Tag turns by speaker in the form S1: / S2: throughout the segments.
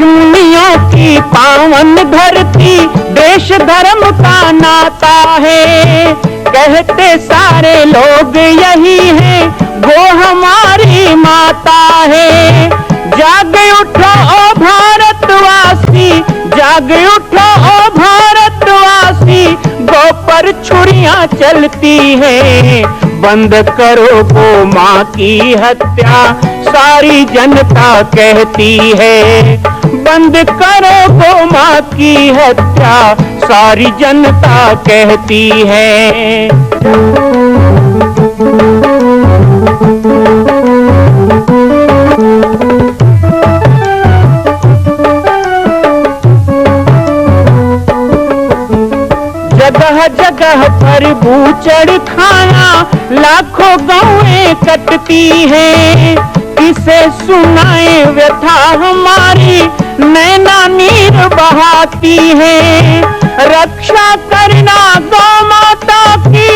S1: ऋषिमुनियों की पावन धरती, देश धर्म का नाता है। कहते सारे लोग यही है, वो हमारी माता है। जाग उठो ओ भारतवासी, जाग उठो ओ भारतवासी, गौ पर छुरियां चलती है। बंद करो गौ माँ की हत्या, सारी जनता कहती है। बंद करो गौ माँ की हत्या, सारी जनता कहती है। जगह जगह पर बूचड़ खाना, लाखों गौएं कटती हैं। किसे सुनाए व्यथा हमारी, नैना नीर बहाती है। रक्षा करना गौ माता की,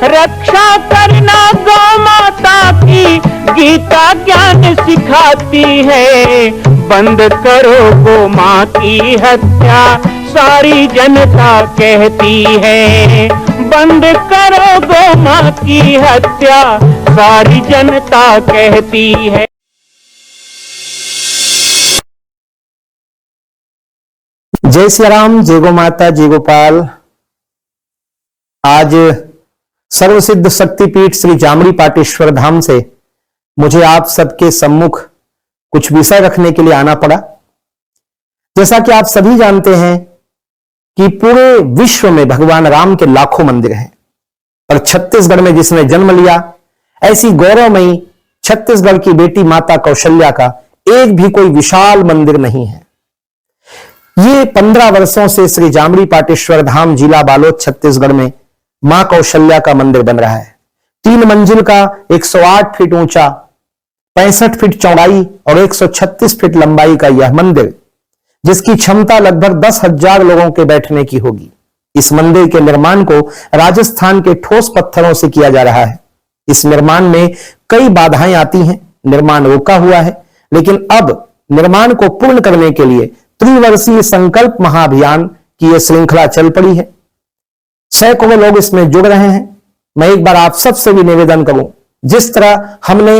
S1: रक्षा करना गौ माता की, गीता ज्ञान सिखाती है। बंद करो गौ माँ की हत्या, सारी जनता कहती है। बंद करो गौ माँ की हत्या, सारी जनता कहती है।
S2: जय श्री राम, जय गो माता, जय गोपाल। आज सर्वसिद्ध शक्तिपीठ श्री जामड़ी पाटेश्वर धाम से मुझे आप सबके सम्मुख कुछ विषय रखने के लिए आना पड़ा। जैसा कि आप सभी जानते हैं कि पूरे विश्व में भगवान राम के लाखों मंदिर हैं, और छत्तीसगढ़ में जिसने जन्म लिया, ऐसी गौरवमयी छत्तीसगढ़ की बेटी माता कौशल्या का एक भी कोई विशाल मंदिर नहीं है। ये 15 वर्षों से श्री जामड़ी पाटेश्वर धाम, जिला बालोद, छत्तीसगढ़ में मां कौशल्या का मंदिर बन रहा है। 3 मंजिल का 108 फीट ऊंचा, 65 फीट चौड़ाई और 136 फीट लंबाई का यह मंदिर, जिसकी क्षमता लगभग 10,000 लोगों के बैठने की होगी। इस मंदिर के निर्माण को राजस्थान के ठोस पत्थरों से किया जा रहा है। इस निर्माण में कई बाधाएं आती हैं, निर्माण रुका हुआ है, लेकिन अब निर्माण को पूर्ण करने के लिए त्रिवर्षीय संकल्प महाअभियान की यह श्रृंखला चल पड़ी है। सैकड़ों लोग इसमें जुड़ रहे हैं। मैं एक बार आप सबसे भी निवेदन करूं, जिस तरह हमने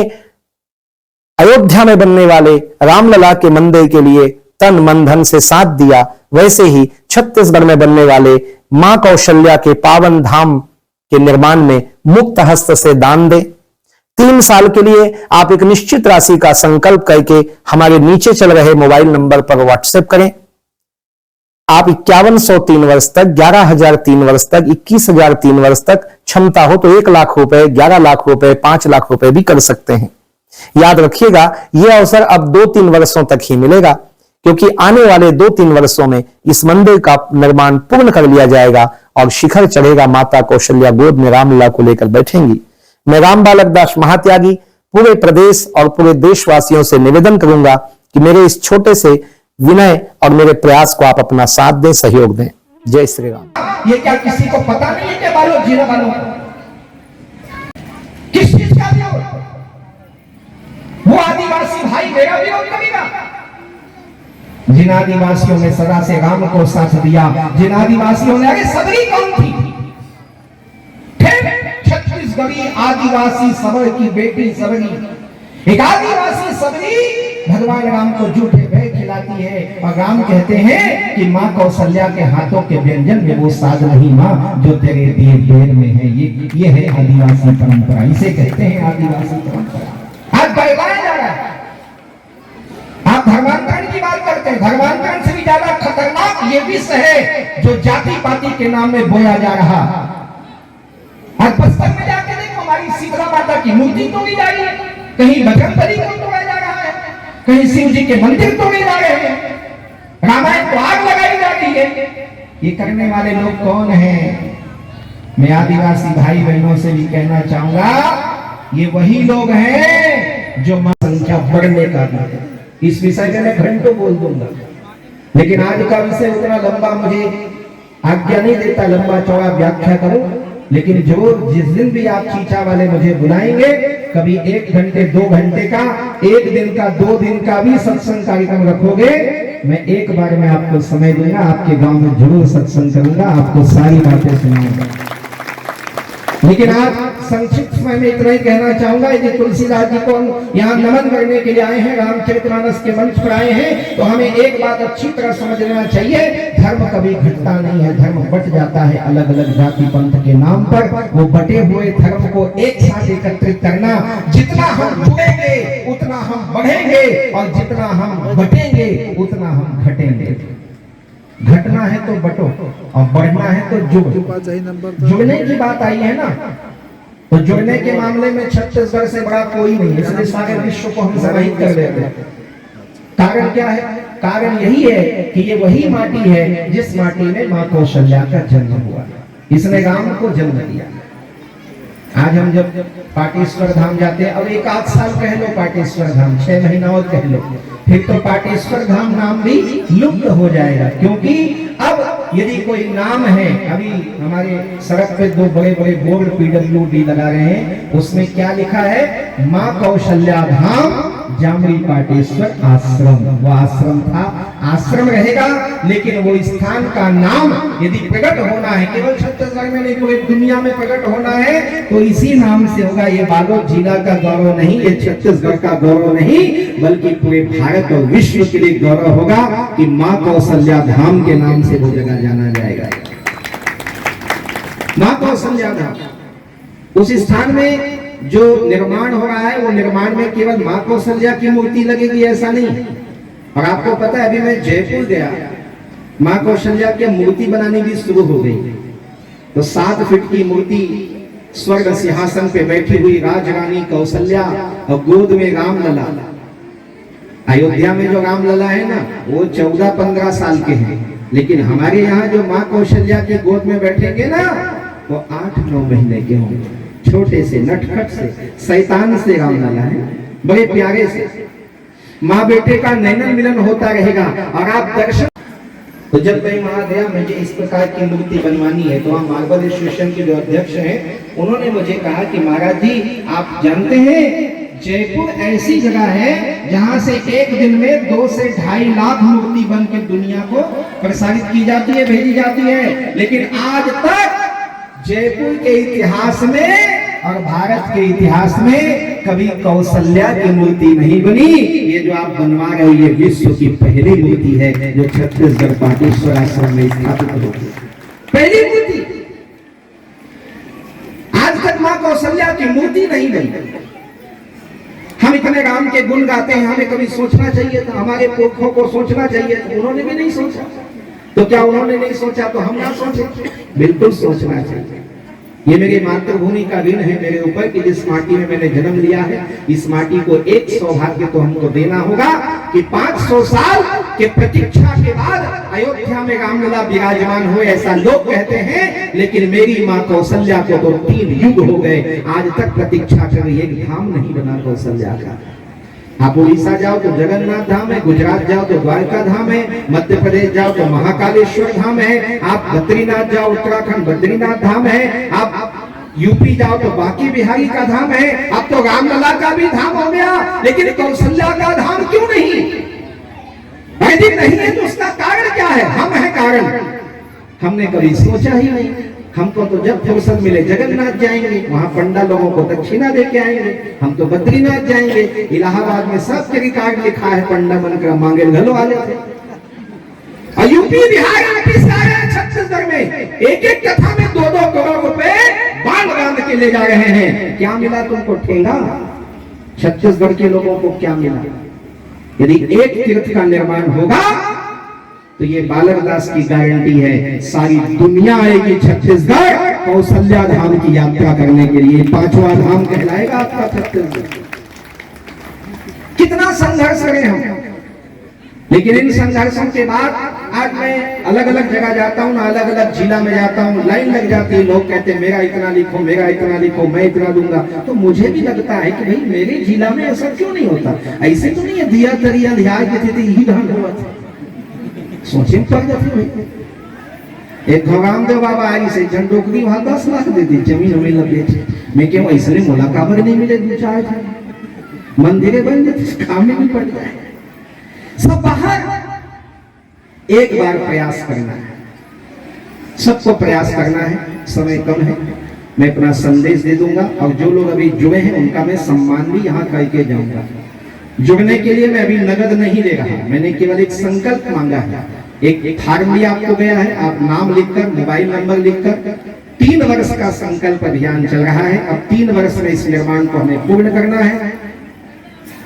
S2: अयोध्या में बनने वाले रामलला के मंदिर के लिए तन मन धन से साथ दिया, वैसे ही छत्तीसगढ़ में बनने वाले मां कौशल्या के पावन धाम के निर्माण में मुक्त हस्त से दान दें। 3 साल के लिए आप एक निश्चित राशि का संकल्प करके हमारे नीचे चल रहे मोबाइल नंबर पर व्हाट्सएप करें। आप 5100 3 वर्ष तक, 11,000 3 वर्ष तक, 21,000 3 वर्ष तक, क्षमता हो तो 1 लाख रुपए, 11 लाख रुपए, 5 लाख रुपए भी कर सकते हैं। याद रखिएगा, यह अवसर अब 2-3 वर्षों तक ही मिलेगा, क्योंकि आने वाले 2-3 वर्षों में इस मंदिर का निर्माण पूर्ण कर लिया जाएगा और शिखर चढ़ेगा। माता कौशल्या गोद में रामलला को लेकर बैठेंगी। मैं राम बालक दास महात्यागी पूरे प्रदेश और पूरे देशवासियों से निवेदन करूंगा कि मेरे इस छोटे से विनय और मेरे प्रयास को आप अपना साथ दें, सहयोग दें। जय श्री राम।
S3: ये क्या किसी को पता नहीं है कि बालोद जिला वालों किस चीज का विरोध? वो आदिवासी भाई मेरा विरोध करेगा? जिन आदिवासियों ने सदा से राम को साथ दिया, जिन आदिवासियों ने, अरे सबरी कौन थी? छत्तीसगढ़ी आदिवासी सबर की बेटी सबरी, एक आदिवासी सबरी भगवान राम को जूठे भय खिलाती है, और राम कहते हैं कि मां कौशल्या के हाथों के व्यंजन में वो साज नहीं मां जो तेरे दिए देर में है। ये है आदिवासी परंपरा, इसे कहते हैं आदिवासी परंपरा। आज बदलाया जा रहा है। आप धर्मांतरण की बात करते हैं, धर्मांतरण से भी ज्यादा खतरनाक ये विष है जो जाति पाति के नाम में बोया जा रहा। आज बस्तर में जाके देखो, हमारी शीतला माता की मूर्ति तोड़ी जा रही है, कहीं बजरंगबली को तोड़ा जा रहा है, कहीं शिव जी के मंदिर तोड़े जा रहे हैं, रामायण को आग लगाई जा रही है। ये करने वाले लोग कौन हैं? मैं आदिवासी भाई बहनों से भी कहना चाहूंगा, ये वही लोग हैं जो संख्या बढ़ने का है। इस विषय में मैं घंटों बोल दूंगा, लेकिन आज का विषय उतना लंबा मुझे आज्ञा नहीं देता, लंबा चौड़ा व्याख्या करूं। लेकिन जो जिस दिन भी आप चीचा वाले मुझे बुलाएंगे, कभी 1 घंटे 2 घंटे का, 1 दिन का 2 दिन का भी सत्संग कार्यक्रम रखोगे, मैं एक बार में आपको समय दूंगा, आपके गांव में जरूर सत्संग करूंगा, आपको सारी बातें सुनाऊंगा। लेकिन आज संक्षिप्त समय में इतना ही कहना चाहूंगा। यदि तुलसीदास जी को यहाँ नमन करने के लिए आए हैं, रामचरितमानस के मंच पर आए हैं, तो हमें एक बात अच्छी तरह समझ लेना चाहिए, धर्म कभी घटता नहीं है, धर्म बट जाता है अलग अलग जाति पंथ के नाम पर। वो बटे हुए धर्म को एक साथ एकत्रित करना, जितना हम जुड़ेंगे उतना हम बढ़ेंगे, और जितना हम बटेंगे उतना हम घटेंगे। घटना है तो बटो और बढ़ना है तो जुड़ो। जुड़ने की बात आई है ना, तो जुड़ने के मामले में छत्तीसगढ़ से बड़ा कोई नहीं, इसलिए सारे विश्व को हम समाहित कर देते हैं। कारण क्या है? कारण यही है कि ये वही माटी है जिस माटी में मां कौशल्या का जन्म हुआ, इसने राम को जन्म दिया। आज हम जब पाटेश्वर धाम जाते हैं, अब 1 आध साल कह लो पाटेश्वर धाम, 6 महीना और कह लो, फिर तो पाटेश्वर धाम नाम भी लुप्त हो जाएगा। क्योंकि अब यदि कोई नाम है, अभी हमारे सड़क पे 2 बड़े बड़े बोर्ड PWD लगा रहे हैं, उसमें क्या लिखा है? मां कौशल्या धाम जामरी पाटेश्वर आश्रम। वो आश्रम था, आश्रम रहेगा, लेकिन वो स्थान का नाम यदि प्रकट होना है, केवल छत्तीसगढ़ में नहीं पूरी दुनिया में प्रकट होना है, तो इसी नाम से होगा। ये बालोद जिला का गौरव नहीं, ये छत्तीसगढ़ का गौरव नहीं, बल्कि पूरे भारत और विश्व के लिए गौरव होगा कि मां कौशल्या धाम के नाम से वो जगह जाना जाएगा। मां कौशल्या धाम, उस स्थान में जो निर्माण हो रहा है, वो निर्माण में केवल मां कौशल्या की मूर्ति लगेगी ऐसा नहीं। और आपको पता है, अभी मैं जयपुर गया, मां कौशल्या की मूर्ति बनानी भी शुरू हो गई। तो 7 फीट की मूर्ति, स्वर्ग सिंहासन पे बैठी हुई राजरानी कौशल्या और गोद में राम लला। अयोध्या में जो राम लला है ना, वो 14-15 साल के हैं, लेकिन हमारे यहाँ जो मां कौशल्या की गोद में बैठेंगे ना, वो 8-9 महीने के होंगे। छोटे से, नटखट से, शैतान से राम लला है, बड़े प्यारे से। माँ बेटे का नैनन मिलन होता रहेगा और आप दर्शन। तो जब मैं वहां गया, मुझे इस प्रकार की मूर्ति बनवानी है, तो वहाँ मार्बल एसोसिएशन के जो अध्यक्ष हैं, उन्होंने मुझे कहा कि महाराज जी, आप जानते हैं जयपुर ऐसी जगह है जहां से एक दिन में 2 से 2.5 लाख मूर्ति बन के दुनिया को प्रसारित की जाती है, भेजी जाती है, लेकिन आज तक जयपुर के इतिहास में और भारत के इतिहास में कभी कौशल्या की मूर्ति नहीं बनी। ये जो आप बनवा रहे हो, ये विश्व की पहली मूर्ति है जो छत्तीसगढ़ पाटेश्वर आश्रम में स्थापित होगी, पहली मूर्ति। आज तक मां कौशल्या की मूर्ति नहीं बनी। हम इतने राम के गुण गाते हैं, हमें कभी सोचना चाहिए था, हमारे पुरखों को सोचना चाहिए था, उन्होंने भी नहीं सोचा। तो क्या उन्होंने नहीं सोचा तो हम ना सोचे? बिल्कुल सोचना चाहिए। ये मेरी मातृभूमि का ऋण है मेरे ऊपर कि जिस माटी में मैंने जन्म लिया है, इस माटी को एक सौभाग्य तो हमको देना होगा कि 500 साल के प्रतीक्षा के बाद अयोध्या में रामलला विराजमान हुए, ऐसा लोग कहते हैं। लेकिन मेरी माँ कौशल्या को तो 3 युग हो गए, आज तक प्रतीक्षा कर रही है, एक धाम नहीं बना कौशल्या का। आप उड़ीसा जाओ तो जगन्नाथ धाम है, गुजरात जाओ तो द्वारका धाम है, मध्य प्रदेश जाओ तो महाकालेश्वर धाम है, आप बद्रीनाथ जाओ उत्तराखंड बद्रीनाथ धाम है, आप यूपी जाओ तो बाकी बिहारी का धाम है, अब तो रामलला का भी धाम हो गया, लेकिन कौशल्या का धाम क्यों नहीं? यदि नहीं है तो उसका कारण क्या है? हम है कारण। हमने कभी सोचा ही नहीं। हमको तो जब फुर्सत मिले जगन्नाथ जाएंगे, वहां पंडा लोगों को दक्षिणा दे के आएंगे, हम तो बद्रीनाथ जाएंगे। इलाहाबाद में सब के रिकॉर्ड लिखा है, पंडा बनकर मांगे घलो वाले थे। और यूपी बिहार छत्तीसगढ़ में एक कथा में 2-2 करोड़ रुपए बांध बांध के ले जा रहे हैं। क्या मिला तुमको ठेंगा? छत्तीसगढ़ के लोगों को क्या मिला? यदि एक तीर्थ का निर्माण होगा तो ये बालक दास की गारंटी है, सारी दुनिया आएगी छत्तीसगढ़ कौशल्या धाम की यात्रा करने के लिए। 5वां धाम कहलाएगा आपका छत्तीसगढ़। कितना संघर्ष करें हम, लेकिन इन संघर्षों के बाद आज मैं अलग अलग जगह जाता हूँ ना, अलग अलग जिला में जाता हूँ, लाइन लग जाती है, लोग कहते हैं मेरा इतना लिखो, मेरा इतना लिखो, मैं इतना दूंगा। तो मुझे भी लगता है कि भाई मेरे जिला में ऐसा क्यों नहीं होता? ऐसे तो नहीं है दिया दरिया ध्यान की स्थिति ही ढंग हुआ था, सोचे पड़ जाती है। एक रामदेव बाबा आई से झंडोकरी वहां 10 लाख दे दी जमीन हमें बेचे। मैं क्यों ऐसे मुलाकात नहीं मिले 2-4 थे मंदिर बन गए काम में भी पड़ जाए। सब बाहर एक बार प्रयास करना है, सबको प्रयास करना है। समय कम है, मैं अपना संदेश दे दूंगा और जो लोग अभी जुड़े हैं उनका मैं सम्मान भी यहाँ करके जाऊंगा। जुड़ने के लिए मैं अभी नगद नहीं ले रहा, मैंने केवल एक संकल्प मांगा है। एक फार्म भी आपको गया है, आप नाम लिखकर मोबाइल नंबर लिखकर 3 वर्ष का संकल्प अभियान चल रहा है। अब 3 वर्ष में इस निर्माण को हमें पूर्ण करना है।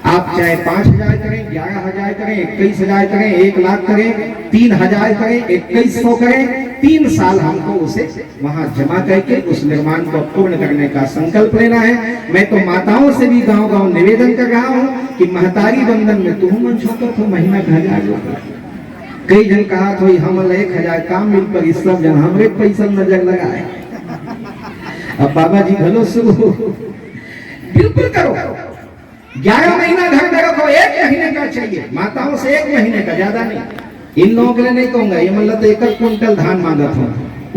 S3: आप चाहे 5,000 करें, 11,000 करें, 21,000 करें, 1 लाख करें, 3,000 करें, 2,100 करें, 3 साल हमको उसे वहां जमा करके उस निर्माण को पूर्ण करने का संकल्प लेना है। मैं तो माताओं से भी गांव-गांव निवेदन कर रहा हूं कि महतारी बंधन में तुम मन छोटो तो महीना 1,000 कई जन कहा तो हम 1,000 काम मिल पर इस सब जन हमरे पैसा नजर लगाए। अब बाबा जी भलो शुरू बिल्कुल करो। 11 महीना घर में रखो, 1 महीने का चाहिए, माताओं से 1 महीने का, ज्यादा नहीं। इन लोगों के लिए नहीं कहूंगा, ये मतलब 1 क्विंटल धान मांगत हो,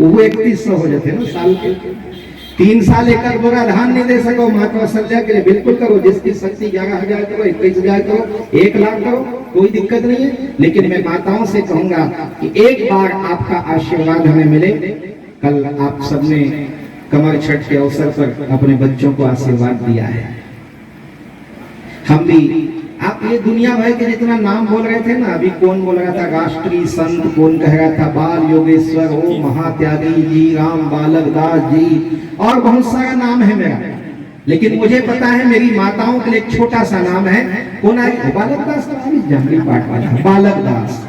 S3: वो 3100 हो जाते ना साल के। 3 साल 1 बोरा धान नहीं दे सको माँ कौशल्या के लिए, बिल्कुल करो। जिसकी शक्ति 11,000 करो, 21,000 करो, 1 लाख करो, कोई दिक्कत नहीं है। लेकिन मैं माताओं से कहूंगा कि एक बार आपका आशीर्वाद हमें मिले। कल आप सबने कमर छठ के अवसर पर अपने बच्चों को आशीर्वाद दिया है। हम भी, आप ये दुनिया भर के जितना नाम बोल रहे थे ना, अभी कौन बोल रहा था राष्ट्रीय संत, कौन कह रहा था बाल योगेश्वर, ओ महात्यागी जी, राम बालक दास जी, और बहुत सारा नाम है मेरा। लेकिन मुझे पता है मेरी माताओं के लिए एक छोटा सा नाम है। कौन है? बालक दास का जंगली पाठ वाला बालक दास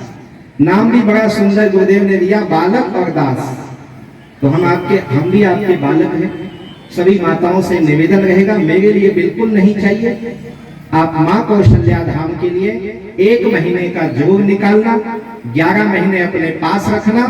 S3: नाम भी बड़ा सुंदर गुरुदेव ने दिया, बालक और दास। तो हम भी आपके बालक हैं। सभी माताओं से निवेदन रहेगा, मेरे लिए बिल्कुल नहीं चाहिए, आप माँ कौशल्या धाम के लिए 1 महीने का जोग निकालना, 11 महीने अपने पास रखना,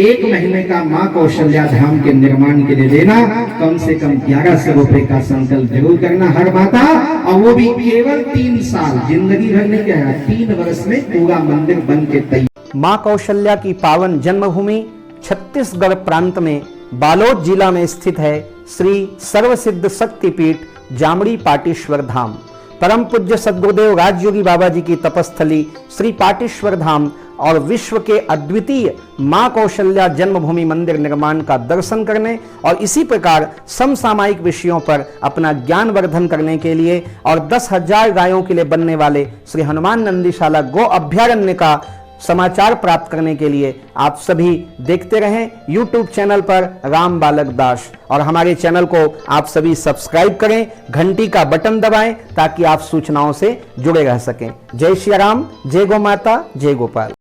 S3: 1 महीने का माँ कौशल्या धाम के निर्माण के लिए देना, कम से कम 1100 रुपए का संकल्प जरूर करना हर माता, और वो भी केवल 3 साल, जिंदगी भर नहीं कह रहा, 3 वर्ष में पूरा मंदिर बन के तैयार।
S2: मां कौशल्या की पावन जन्मभूमि छत्तीसगढ़ प्रांत में बालोद जिला में स्थित है श्री सर्वसिद्ध शक्तिपीठ जामड़ी पाटेश्वर धाम। परम पूज्य सद्गुरुदेव राजयोगी बाबा जी की तपस्थली श्री पाटेश्वर धाम और विश्व के अद्वितीय मां कौशल्या जन्मभूमि मंदिर निर्माण का दर्शन करने और इसी प्रकार समसामयिक विषयों पर अपना ज्ञान वर्धन करने के लिए और 10,000 गायों के लिए बनने वाले श्री हनुमान नंदीशाला गो अभ्यारण्य का समाचार प्राप्त करने के लिए आप सभी देखते रहें YouTube चैनल पर राम बालक दास, और हमारे चैनल को आप सभी सब्सक्राइब करें, घंटी का बटन दबाएं ताकि आप सूचनाओं से जुड़े रह सकें। जय श्री राम, जय गौ माता, जय गोपाल।